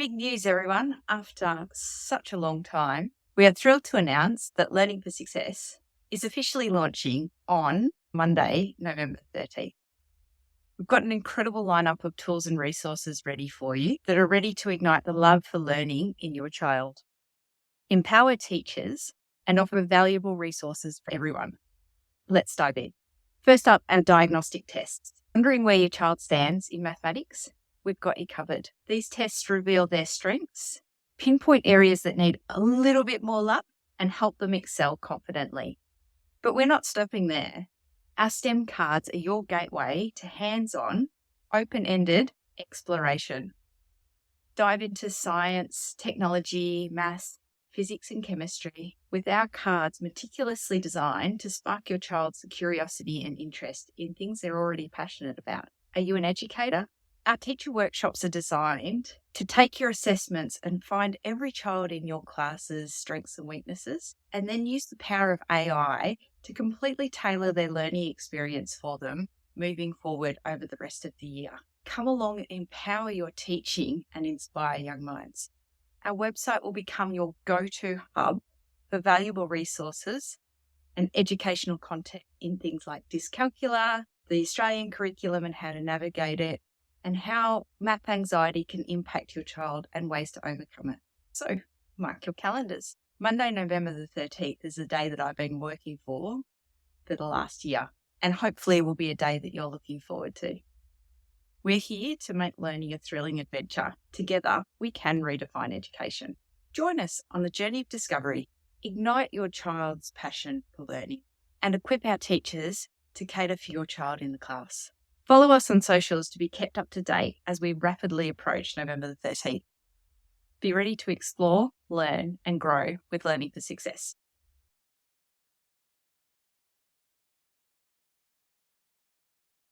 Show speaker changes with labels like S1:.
S1: Big news, everyone. After such a long time, we are thrilled to announce that Learning for Success is officially launching on Monday, November 13th. We've got an incredible lineup of tools and resources ready for you that are ready to ignite the love for learning in your child, empower teachers, and offer valuable resources for everyone. Let's dive in. First up, our diagnostic tests. Wondering where your child stands in mathematics? We've got you covered. These tests reveal their strengths, pinpoint areas that need a little bit more love, and help them excel confidently. But we're not stopping there. Our STEM cards are your gateway to hands-on, open-ended exploration. Dive into science, technology, maths, physics, and chemistry with our cards meticulously designed to spark your child's curiosity and interest in things they're already passionate about. Are you an educator? Our teacher workshops are designed to take your assessments and find every child in your class's strengths and weaknesses, and then use the power of AI to completely tailor their learning experience for them moving forward over the rest of the year. Come along and empower your teaching and inspire young minds. Our website will become your go-to hub for valuable resources and educational content in things like dyscalculia, the Australian curriculum and how to navigate it, and how math anxiety can impact your child and ways to overcome it. So mark your calendars. Monday, November the 13th is the day that I've been working for the last year, and hopefully it will be a day that you're looking forward to. We're here to make learning a thrilling adventure. Together, we can redefine education. Join us on the journey of discovery, ignite your child's passion for learning, and equip our teachers to cater for your child in the class. Follow us on socials to be kept up to date as we rapidly approach November the 13th. Be ready to explore, learn, and grow with Learning for Success.